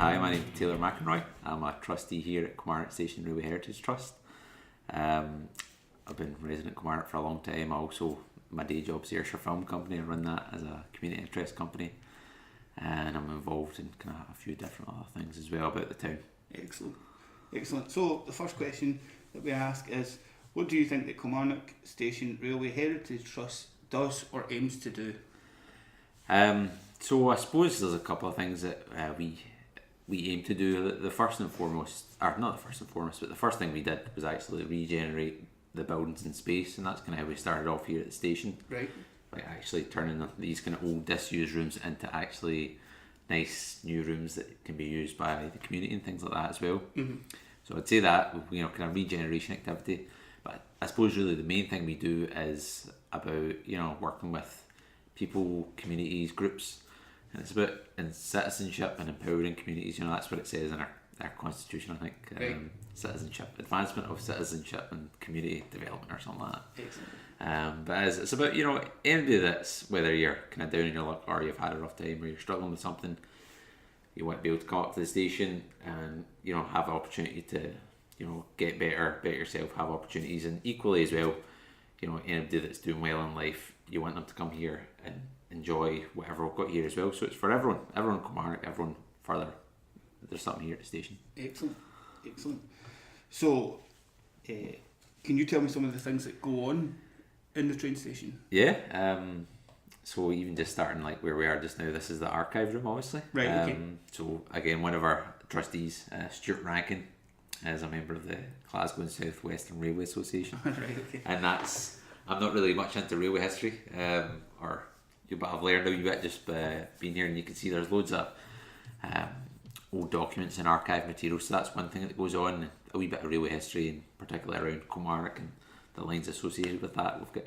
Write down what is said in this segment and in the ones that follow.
Hi, my name is Taylor McInroy. I'm a trustee here at KSRHT Station Railway Heritage Trust. I've been resident at KSRHT for a long time. My day job's the Ayrshire Film Company. I run that as a community interest company, and I'm involved in kind of a few different other things as well about the town. Excellent. So the first question that we ask is, what do you think that KSRHT Station Railway Heritage Trust does or aims to do? So I suppose there's a couple of things that we aim to do. The first and foremost, or not the first and foremost, but the first thing we did was actually regenerate the buildings and space, and that's kind of how we started off here at the station. Right. Like actually turning these kind of old disused rooms into actually nice new rooms that can be used by the community and things like that as well. Mm-hmm. So I'd say that, kind of regeneration activity. But I suppose really the main thing we do is about, working with people, communities, groups. And it's about citizenship and empowering communities. That's what it says in our constitution, I think. Right. Citizenship, advancement of citizenship and community development or something like that. Excellent. But it's about, anybody that's, whether you're kind of down in your luck or you've had a rough time or you're struggling with something, you want to be able to come up to the station and, have the opportunity to, get better yourself, have opportunities. And equally as well, anybody that's doing well in life, you want them to come here and enjoy whatever we've got here as well. So it's for everyone KSRHT, everyone further. There's something here at the station. Excellent. So, can you tell me some of the things that go on in the train station? Yeah. So even just starting like where we are just now, this is the archive room, obviously. Right. Okay. So again, one of our trustees, Stuart Rankin, is a member of the Glasgow and South Western Railway Association. Right. Okay. And I'm not really much into railway history, but I've learned a wee bit just being here, and you can see there's loads of old documents and archive materials. So that's one thing that goes on, a wee bit of railway history, and particularly around KSRHT and the lines associated with that. We've got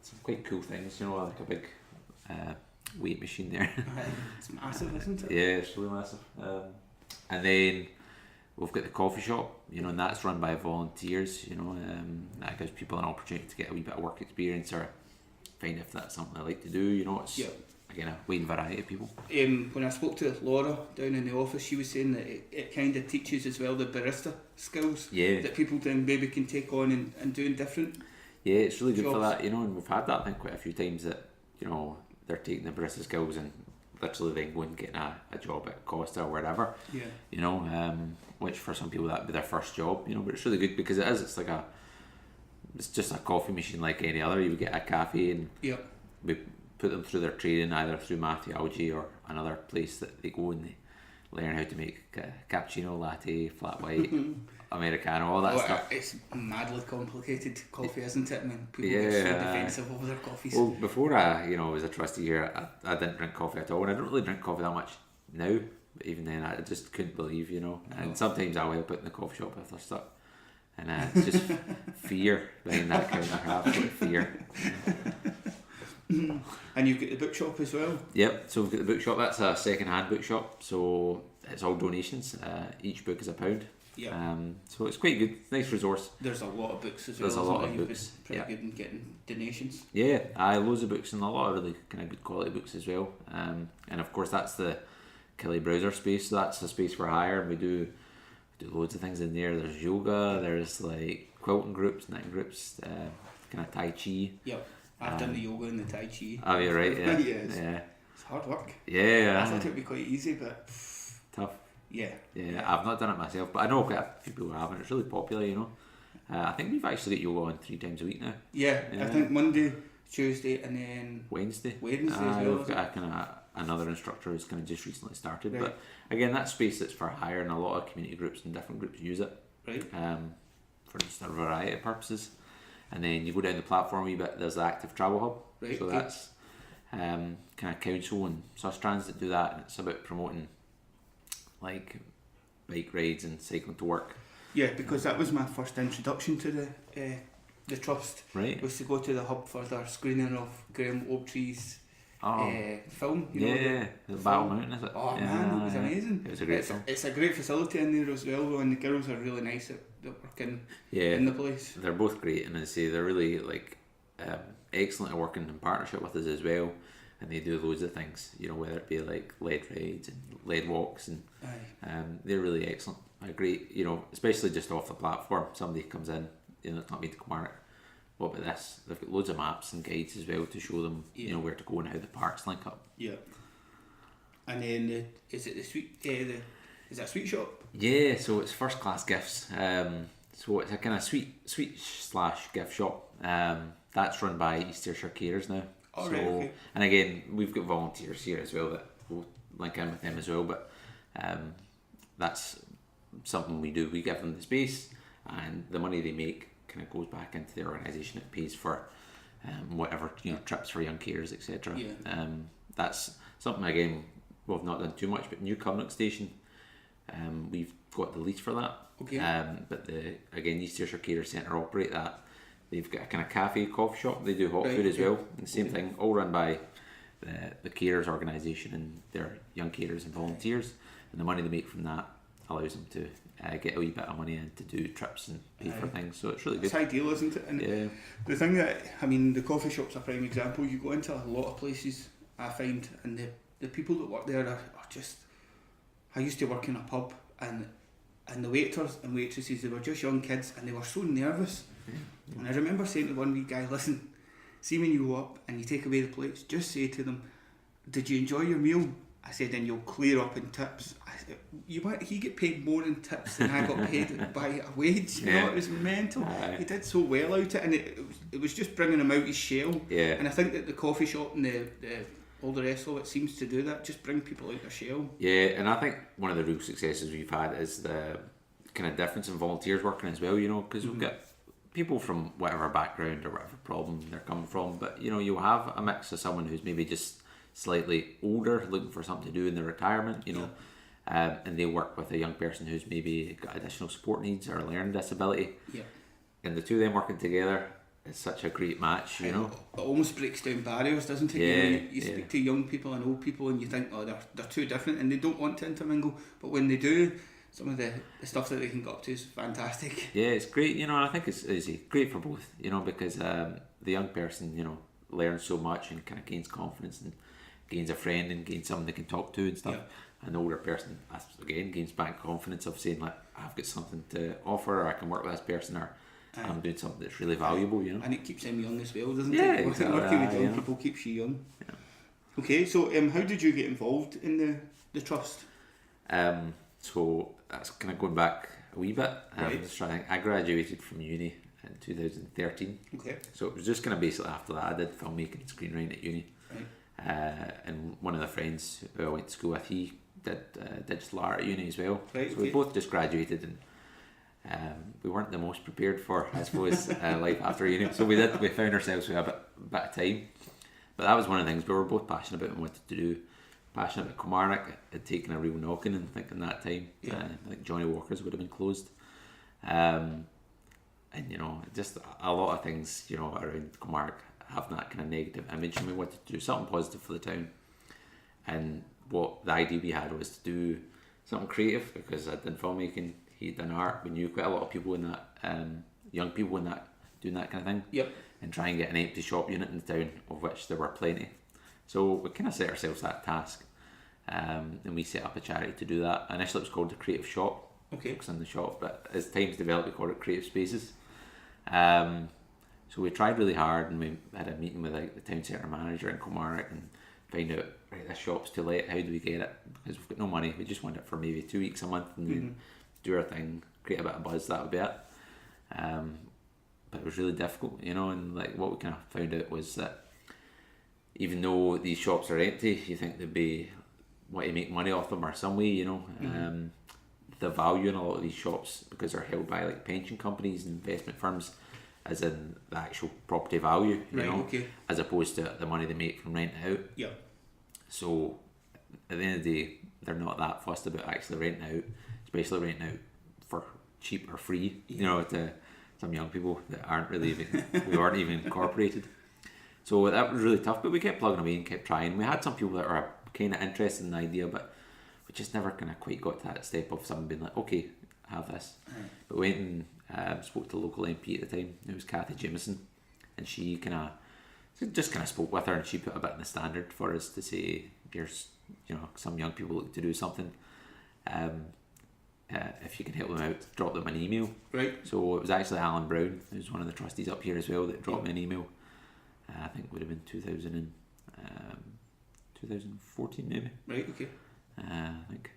some quite cool things, like a big weight machine there. It's massive, isn't it? Yeah, it's really massive. And then we've got the coffee shop, and that's run by volunteers. That gives people an opportunity to get a wee bit of work experience or find if that's something they like to do. It's again a wide variety of people. When I spoke to Laura down in the office, she was saying that it kind of teaches as well the barista skills that people then maybe can take on and doing different. Yeah, it's really good jobs. for that, and we've had that I think quite a few times that they're taking the barista skills and literally then going and getting a job at Costa or wherever. Yeah. Which for some people that'd be their first job, but it's really good because it's just a coffee machine like any other. You would get a cafe and we put them through their training either through Matthew Algae or another place that they go and they learn how to make cappuccino, latte, flat white, Americano, all that stuff. It's madly complicated coffee, isn't it? I mean, people get so defensive over their coffees. Well, before I was a trustee here, I didn't drink coffee at all, and I don't really drink coffee that much now, but even then I just couldn't believe, and sometimes I'll help out in the coffee shop if they're stuck. And it's just fear behind that kind of absolute fear. And you've got the bookshop as well? Yep, so we've got the bookshop. That's a second-hand bookshop, so it's all donations. Each book is £1. Yep. So it's quite good, nice resource. There's a lot of books as well. There's a lot of books. Pretty good in getting donations. Yeah, loads of books and a lot of really kind of good quality books as well. And of course that's the Killie Browser space, so that's a space for hire, and we do loads of things in there. There's yoga, there's like quilting groups, knitting groups, kind of Tai Chi. Yep, I've done the yoga and the Tai Chi. Oh, you're right, yeah. Yeah, it's hard work. Yeah. I thought it would be quite easy, but tough. Yeah, I've not done it myself, but I know quite a few people who haven't. It's really popular, I think we've actually got yoga on 3 times a week now. Yeah, I think Monday, Tuesday, and then Wednesday as well. We've got a kind of another instructor who's kind of just recently started, right. But again, that space that's for hire, and a lot of community groups and different groups use it, right? For just a variety of purposes. And then you go down the platform a wee bit. There's the active travel hub, right, so that's kind of council and Sustrans that do that, and it's about promoting like bike rides and cycling to work. Yeah, because that was my first introduction to the trust. Right. Was to go to the hub for their screening of Graham Oaktree's film. The Battle Mountain, is it? Oh man, it was amazing. It was a great film. It's a great facility in there as well, though, and the girls are really nice at working in the place. They're both great, and I say they're really excellent at working in partnership with us as well. and they do loads of things, you know, whether it be like lead rides and lead walks, and they're really excellent. Great, you know, especially just off the platform. Somebody comes in, you know, it's not me to Kilmarnock. What about this? They've got loads of maps and guides as well to show them, you know, where to go and how the parks link up. Yeah. And then is it the sweet? Is that a sweet shop? Yeah, so it's first class gifts. So it's a kind of sweet / gift shop. That's run by East Ayrshire Carers now. Oh, so, right, okay. And again, we've got volunteers here as well that we'll link in with them as well. But that's something we do. We give them the space, and the money they make kind of goes back into the organisation. It pays for whatever, you know, trips for young carers, etc. Yeah. That's something, again, we've not done too much, but New Kilmarnock Station, we've got the lease for that. Okay. But again, East Ayrshire Care Centre operate that. They've got a kind of cafe, coffee shop. They do hot food as well. And the same thing, all run by the carers organisation and their young carers and volunteers. And the money they make from that allows them to get a wee bit of money in to do trips and pay for things. So it's really good. It's ideal, isn't it? And yeah. The thing that, I mean, the coffee shop's a prime example. You go into a lot of places, I find, and the people that work there are just... I used to work in a pub, and the waiters and waitresses, they were just young kids, and they were so nervous. Yeah. And I remember saying to one wee guy, listen, see when you go up and you take away the plates, just say to them, did you enjoy your meal? I said, then you'll clear up in tips. I said, he get paid more in tips than I got paid by a wage. You know, it was mental. He did so well out of it, and it was just bringing him out his shell. Yeah. And I think that the coffee shop and all the rest of it seems to do that, just bring people out their shell. Yeah, and I think one of the real successes we've had is the kind of difference in volunteers working as well, you know, because we've got people from whatever background or whatever problem they're coming from, but, you know, you'll have a mix of someone who's maybe just slightly older, looking for something to do in their retirement, you know, and they work with a young person who's maybe got additional support needs or a learning disability. Yeah. And the two of them working together is such a great match, you know. It almost breaks down barriers, doesn't it? Yeah, you speak to young people and old people and you think, oh, they're too different and they don't want to intermingle, but when they do, some of the stuff that they can get up to is fantastic. Yeah, it's great, you know, and I think it's great for both, you know, because the young person, you know, learns so much and kind of gains confidence and gains a friend and gains someone they can talk to and stuff. Yeah. And the older person, again, gains back confidence of saying, like, I've got something to offer, or I can work with this person, or I'm doing something that's really valuable, you know. And it keeps them young as well, doesn't it? Yeah, exactly. Working with young people keeps you young. Yeah. Okay, so how did you get involved in the trust? So that's kind of going back a wee bit. Right. I graduated from uni in 2013. Okay. So it was just kind of basically after that I did filmmaking and screenwriting at uni. Right. And one of the friends who I went to school with, he did digital art at uni as well. Right, so we both just graduated, and we weren't the most prepared for, I suppose, life after uni. So we found ourselves with a bit of time. But that was one of the things we were both passionate about and wanted to do. Passionate about Kilmarnock, had taken a real knocking and thinking that time. I think Johnny Walker's would have been closed. And you know, just a lot of things, you know, around Kilmarnock have that kind of negative image, and we wanted to do something positive for the town. And what the idea we had was to do something creative, because I'd done filmmaking, he'd done art, we knew quite a lot of people in that, young people in that, doing that kind of thing. Yep. And try and get an empty shop unit in the town, of which there were plenty. So we kind of set ourselves that task, and we set up a charity to do that. Initially it was called the Creative Shop, focus on the shop, but as times developed we called it Creative Spaces. So we tried really hard, and we had a meeting with the town centre manager in Kilmarnock and find out, right, this shop's too late, how do we get it? Because we've got no money, we just want it for maybe 2 weeks a month, and then do our thing, create a bit of buzz, that would be it. But it was really difficult, you know, and like what we kind of found out was that even though these shops are empty, you think they'd be want to make money off them or some way, you know. The value in a lot of these shops, because they're held by like pension companies and investment firms, as in the actual property value, you know, as opposed to the money they make from renting out. Yeah. So at the end of the day, they're not that fussed about actually renting out, especially renting out for cheap or free, you know, to some young people that aren't really even, we weren't even incorporated. So that was really tough, but we kept plugging away and kept trying. We had some people that were kind of interested in the idea, but we just never kind of quite got to that step of someone being like, okay, have this. But we went and spoke to the local MP at the time. It was Cathy Jameson, and she kind of So just kind of spoke with her, and she put a bit in the standard for us to say, here's, some young people look to do something. If you can help them out, drop them an email. Right. So it was actually Alan Brown, who's one of the trustees up here as well, that dropped me an email. I think it would have been 2014 maybe. Right, okay. I think.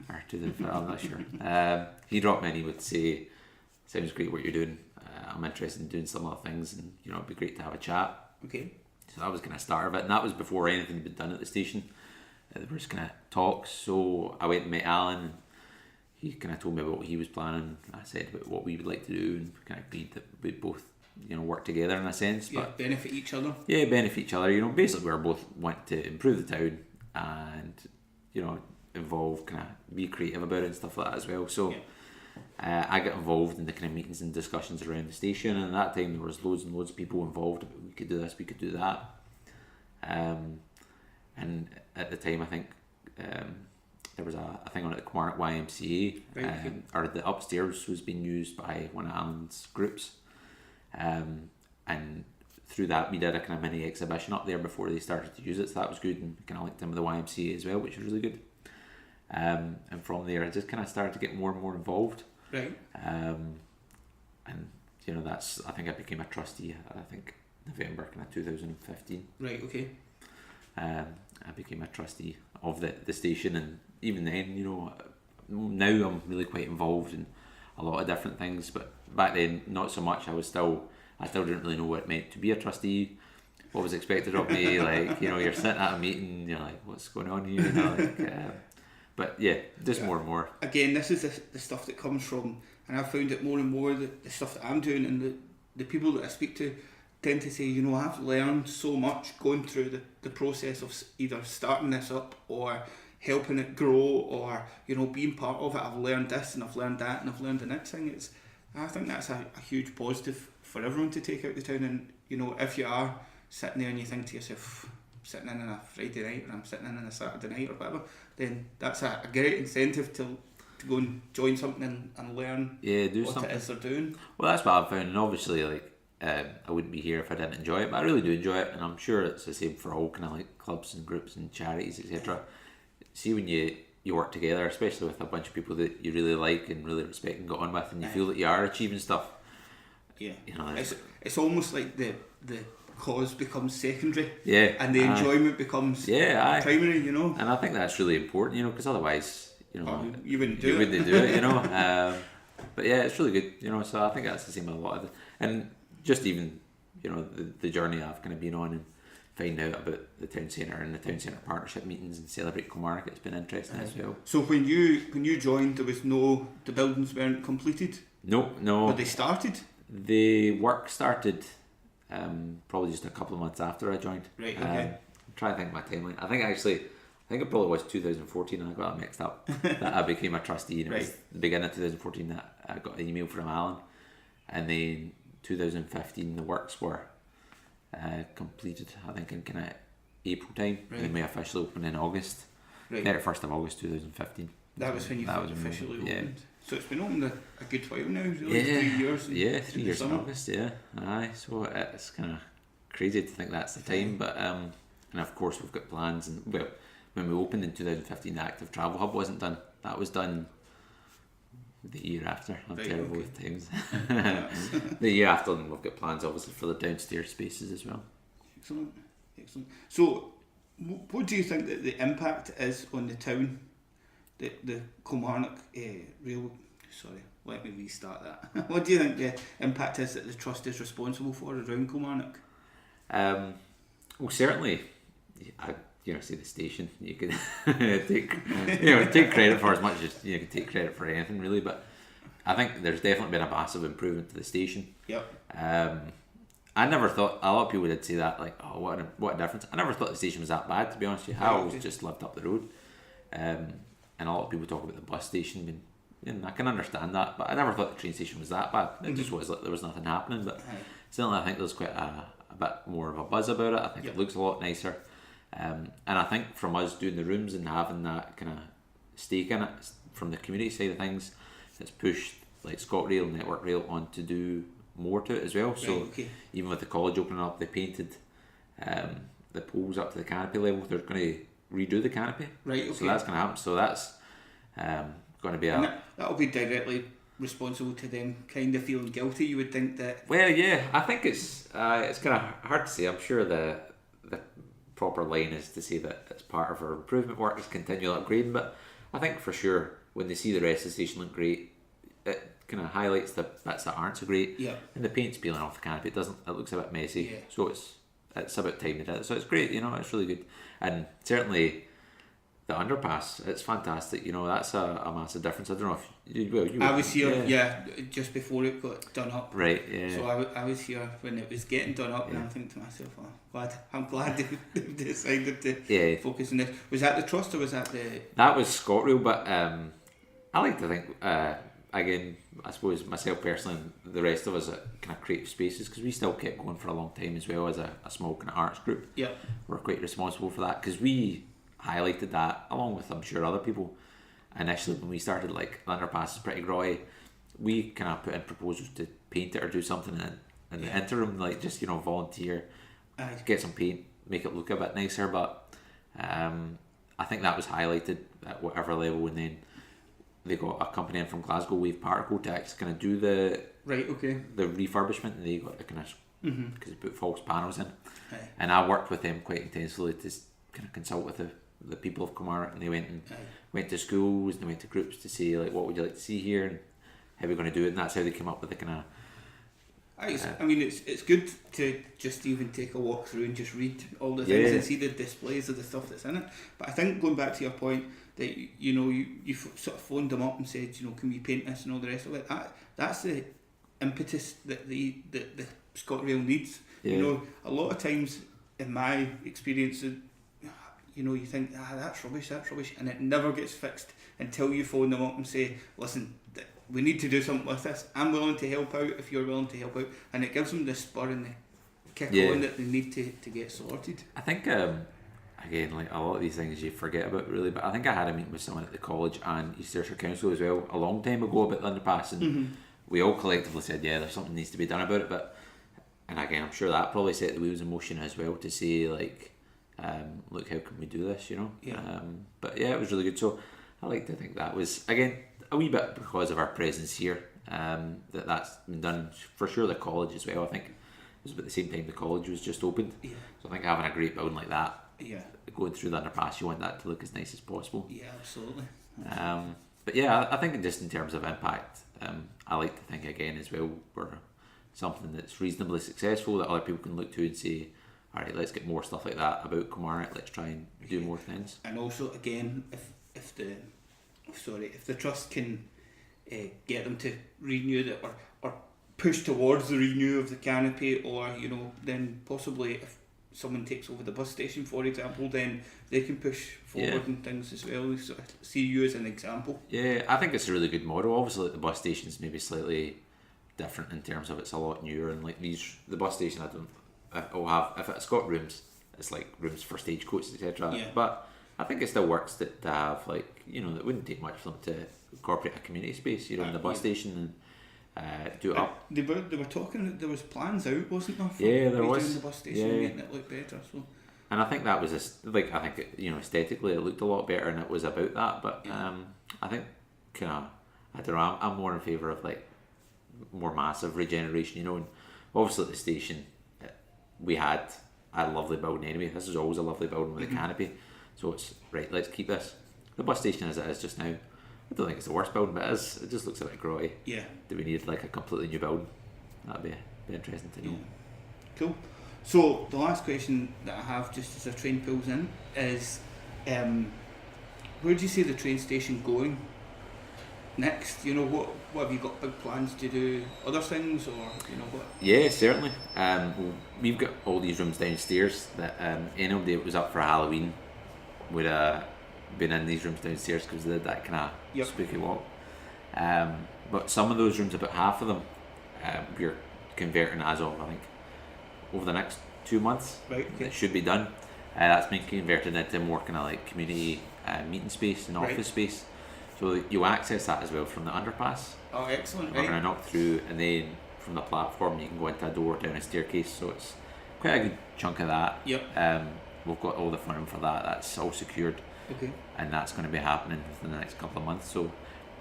Or 2005, I'm not sure. He dropped me an email to say, sounds great what you're doing. I'm interested in doing some other things, and it'd be great to have a chat. Okay. So that was kind of start of it, and that was before anything had been done at the station. There was kind of talks, so I went and met Alan, and he kind of told me about what he was planning. I said about what we would like to do, and we kind of agreed that we'd both, work together in a sense. Yeah, but benefit each other. Yeah, benefit each other. Basically we both want to improve the town and, involve, kind of be creative about it and stuff like that as well. So I got involved in the kind of meetings and discussions around the station, and at that time there was loads and loads of people involved. We could do this, we could do that. And at the time I think there was a thing on at the Kilmarnock YMCA, or the upstairs was being used by one of Alan's groups, and through that we did a kind of mini exhibition up there before they started to use it, so that was good, and kind of linked in with the YMCA as well, which was really good. And from there I just kind of started to get more and more involved. Right. And that's, I think I became a trustee, I think November kind of 2015. Right, okay. I became a trustee of the station, and even then, now I'm really quite involved in a lot of different things, but back then not so much. I still didn't really know what it meant to be a trustee, what was expected of me. Like, you're sitting at a meeting, you're like, what's going on here? But yeah, just more and more. Again, this is the stuff that comes from, and I've found it more and more, the stuff that I'm doing, and the people that I speak to tend to say, I've learned so much going through the process of either starting this up or helping it grow, or being part of it. I've learned this and I've learned that and I've learned the next thing. I think that's a huge positive for everyone to take out the town. And if you are sitting there and you think to yourself, I'm sitting in on a Friday night, or I'm sitting in on a Saturday night or whatever, then that's a great incentive to go and join something and learn do what something. it is they're doing. Well, that's what I've found, and obviously I wouldn't be here if I didn't enjoy it, but I really do enjoy it, and I'm sure it's the same for all kind of like clubs and groups and charities, etc. See, when you work together, especially with a bunch of people that you really like and really respect and get on with, and you feel that you are achieving stuff. Yeah, it's almost like the cause becomes secondary. Yeah, and the enjoyment becomes primary. And I think that's really important. Because otherwise, you wouldn't do it. You wouldn't do it. But yeah, it's really good. So I think that's the same with a lot of it, and just even the journey I've kind of been on, and find out about the town centre and the town centre partnership meetings and Celebrate Kilmarnock. It's been interesting as well. So when you joined, the buildings weren't completed? No. But they started? The work started probably just a couple of months after I joined. Right, okay. I'm trying to think my timeline. I think it probably was 2014, and I got it mixed up, that I became a trustee, and it was the beginning of 2014 that I got an email from Alan, and then 2015 the works were completed, I think in kind of April time, and then we officially opened in August, 31st of August 2015. That was when you officially opened. Yeah. So it's been open a good while now, really. 3 years. 3 years in August. Aye, so it's kind of crazy to think that's the time, but and of course we've got plans, and well, when we opened in 2015, the active travel hub wasn't done. That was done the year after. I'm terrible with times. The year after, and we've got plans obviously for the downstairs spaces as well. Excellent. So what do you think that the impact is on the town, the Kilmarnock let me restart that. What do you think the impact is that the trust is responsible for around Kilmarnock? Well, certainly say the station, you could take credit for as much as you can take credit for anything really, but I think there's definitely been a massive improvement to the station. Yep. I never thought, a lot of people would say that, like, oh, what a difference. I never thought the station was that bad, to be honest with you. I always just lived up the road, and a lot of people talk about the bus station, and I can understand that, but I never thought the train station was that bad. It just was like there was nothing happening, but certainly I think there's quite a bit more of a buzz about it. I think it looks a lot nicer. And I think from us doing the rooms and having that kind of stake in it from the community side of things, it's pushed like ScotRail and Network Rail on to do more to it as well. So Right, okay. even with the college opening up, they painted the poles up to the canopy level. They're going to redo the canopy. Right, okay. So that's going to happen. So that's going to be And that'll be directly responsible to them kind of feeling guilty, you would think that. Well, yeah, I think it's kind of hard to say. I'm sure the proper line is to say that it's part of our improvement work, is continual upgrading, but I think for sure when they see the rest of the station look great, it kind of highlights the bits that aren't so great. Yeah. And the paint's peeling off the canopy, it looks a bit messy. Yeah. So it's about time they did it. So it's great, it's really good. And certainly the underpass, it's fantastic. That's a massive difference. I don't know if you I was here, just before it got done up. Right, yeah. So I was here when it was getting done up, and I'm thinking to myself, I'm glad they decided to focus on this. Was that the trust or was that the? That was ScotRail, but I like to think, again, I suppose myself personally and the rest of us at kind of creative spaces, because we still kept going for a long time as well as a small kind of arts group. Yeah. We're quite responsible for that, because we highlighted that along with, I'm sure, other people. Initially when we started, like, the underpass is pretty grotty, we kind of put in proposals to paint it or do something in the interim, like just volunteer, get some paint, make it look a bit nicer. But I think that was highlighted at whatever level, and then they got a company in from Glasgow, Wave Particle, to actually kind of do the the refurbishment, and they got the kind of because they put false panels in. Aye. And I worked with them quite intensely to kind of consult with the people of Kilmarnock, and they went to schools, and they went to groups to say, like, what would you like to see here and how we're going to do it, and that's how they came up with the kind of. I mean, it's good to just even take a walk through and just read all the things and see the displays of the stuff that's in it. But I think, going back to your point, that you sort of phoned them up and said, can we paint this and all the rest of it. That's the impetus that the ScotRail needs. Yeah. A lot of times in my experience, you think, that's rubbish, and it never gets fixed until you phone them up and say, listen, we need to do something with this. I'm willing to help out if you're willing to help out, and it gives them the spur and the kick on that they need to get sorted. I think again, like a lot of these things you forget about, really, but I think I had a meeting with someone at the college and East Ayrshire Council as well a long time ago about the underpass, and we all collectively said, there's something needs to be done about it. But and again, I'm sure that probably set the wheels in motion as well to say, like, look, how can we do this, but it was really good. So I like to think that was, again, a wee bit because of our presence here, that's been done. For sure the college as well, I think it was about the same time the college was just opened. So I think having a great building like that, going through the underpass, you want that to look as nice as possible. Absolutely. But I think just in terms of impact, I like to think again as well, we're something that's reasonably successful that other people can look to and say, alright, let's get more stuff like that about Kilmarnock, let's try and do more things. And also, again, if the trust can get them to renew that, or push towards the renew of the canopy, or then possibly if someone takes over the bus station, for example, then they can push forward and things as well. We sort of see you as an example. I think it's a really good model. Obviously, the bus station's maybe slightly different in terms of it's a lot newer, and like the bus station, if it's got rooms, it's like rooms for stagecoaches, etc. But I think it still works to have, like, it wouldn't take much for them to incorporate a community space, in the bus station and do it up. They were talking, there was plans out, wasn't there? For there was. Doing the bus station and making it look better. So. And I think that was I think aesthetically it looked a lot better, and it was about that. But I think I don't know. I'm more in favour of like more massive regeneration. And obviously at the station we had a lovely building anyway. This is always a lovely building with a canopy. So it's right. Let's keep this. The bus station as it is just now, I don't think it's the worst building, but it just looks a bit grotty. Do we need like a completely new building? That'd be interesting to know. Cool. So the last question that I have, just as a train pulls in, is where do you see the train station going next? What have you got big plans to do? Other things, or what? Yeah, certainly. We've got all these rooms downstairs that anybody that was up for Halloween would have been in these rooms downstairs, because they did that kind of spooky walk. But some of those rooms, about half of them, we're converting as of, I think, over the next 2 months. Right. Okay. It should be done. That's been converted into more kind of like community meeting space and office space. So you access that as well from the underpass. Oh, excellent. We're going to knock through, and then from the platform. You can go into a door down a staircase, so it's quite a good chunk of that. Yep. We've got all the funding for that. That's all secured. Okay. And that's going to be happening within the next couple of months. So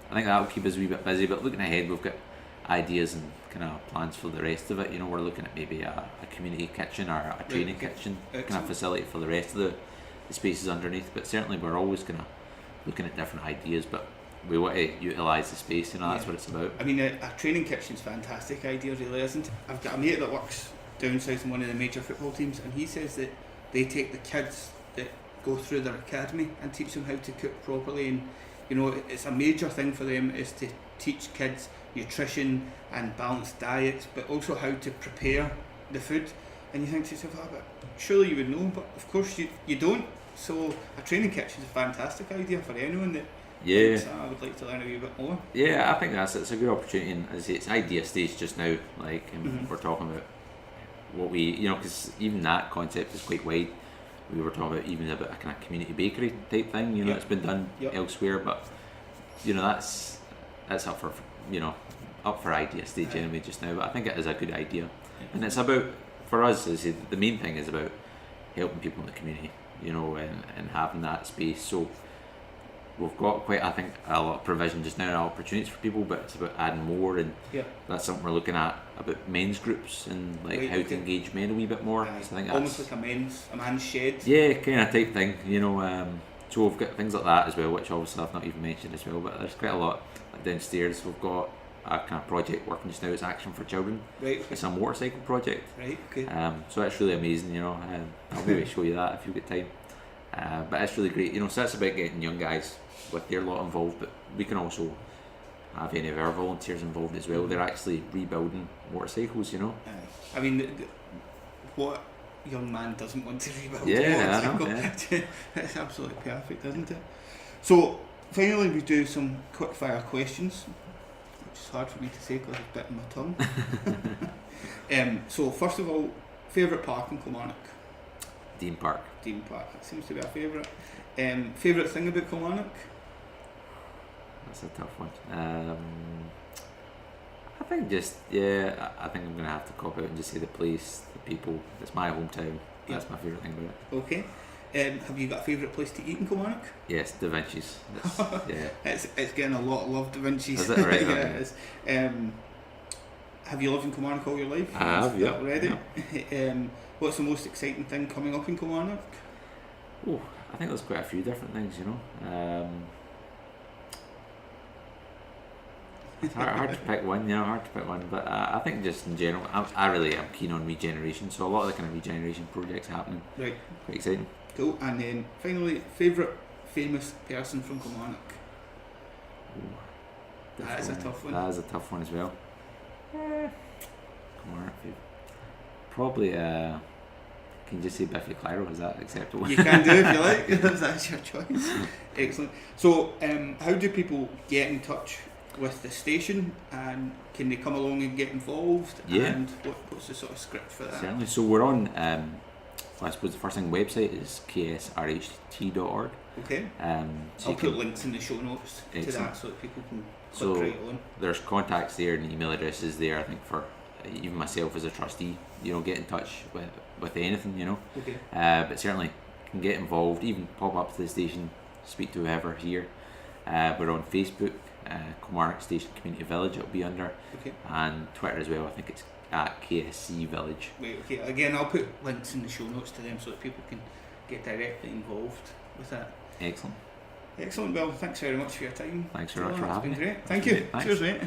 I think that'll keep us a wee bit busy. But looking ahead, we've got ideas and kind of plans for the rest of it. You know, we're looking at maybe a community kitchen or a training kitchen kind of facility for the rest of the spaces underneath. But certainly we're always kind of looking at different ideas. But we want to utilise the space. You know, that's what it's about. I mean, a training kitchen's a fantastic idea, really, isn't it? I've got a mate that works down south in one of the major football teams, and he says that they take the kids that go through their academy and teach them how to cook properly. And you know, it's a major thing for them is to teach kids nutrition and balanced diets, but also how to prepare the food. And you think to yourself, but surely you would know, but of course you don't. So a training kitchen is a fantastic idea for anyone that thinks, I would like to learn a wee bit more. Yeah, I think it's a good opportunity, and as I say, it's idea stage just now. Like, we're talking about what we, you know, because even that concept is quite wide. We were talking about even about a kind of community bakery type thing, you know, it's been done elsewhere, but you know, that's up for, you know, up for idea stage anyway just now. But I think it is a good idea, and it's about, for us, as the main thing is about helping people in the community, you know, and having that space. So we've got quite, I think, a lot of provision just now and opportunities for people, but it's about adding more, and that's something we're looking at about men's groups and like how to engage men a wee bit more. So I think almost like a man's shed. Yeah, kind of type thing, you know. So we've got things like that as well, which obviously I've not even mentioned as well, but there's quite a lot. Like downstairs we've got a kind of project working just now. It's Action for Children. Right. Okay. It's a motorcycle project. Right. Okay. So that's really amazing, you know. I'll maybe show you that if you get time. But it's really great, you know. So it's about getting young guys with their lot involved, but we can also have any of our volunteers involved as well. They're actually rebuilding motorcycles, you know. I mean, what young man doesn't want to rebuild a motorcycle? It's absolutely perfect, isn't it? So finally we do some quick fire questions, which is hard for me to say because I've bitten my tongue. So first of all, favourite park in Kilmarnock? Dean Park. Dean Park, that seems to be a favourite. Favourite thing about Kilmarnock? That's a tough one. I think just, I think I'm going to have to cop out and just say the place, the people. It's my hometown. That's my favourite thing about it. Okay. Have you got a favourite place to eat in Kilmarnock? Yes, Da Vinci's. It's getting a lot of love, Da Vinci's. Is it right? Yeah, it is. Have you lived in Kilmarnock all your life? I have, yeah. Already? Yeah. What's the most exciting thing coming up in Kilmarnock? Oh, I think there's quite a few different things, you know. It's hard to pick one, you know, but I think just in general, I really am keen on regeneration, so a lot of the kind of regeneration projects happening. Right. Quite exciting. Cool. And then finally, favourite famous person from Kilmarnock? That is a tough one. That is a tough one as well. Kilmarnock favourite. Probably, can you just say Biffy Clyro? Is that acceptable? You can do if you like. That's your choice. Excellent. So, how do people get in touch with the station, and can they come along and get involved? Yeah. And what's the sort of script for that? Certainly. So we're on, well, I suppose the first thing, website is KSRHT.org. Okay. So I'll put links in the show notes to that so that people can click right on. There's contacts there and email addresses there, I think, for even myself as a trustee, you know, get in touch with anything, you know. Okay. But certainly can get involved, even pop up to the station, speak to whoever here. We're on Facebook, Kilmarnock Station Community Village, it'll be under, and Twitter as well. I think it's at KSC Village. Right, okay. Again, I'll put links in the show notes to them so that people can get directly involved with that. Excellent. Excellent. Well, thanks very much for your time. Thanks very much for having me. It's been great. Thank you. Thanks. Cheers, mate.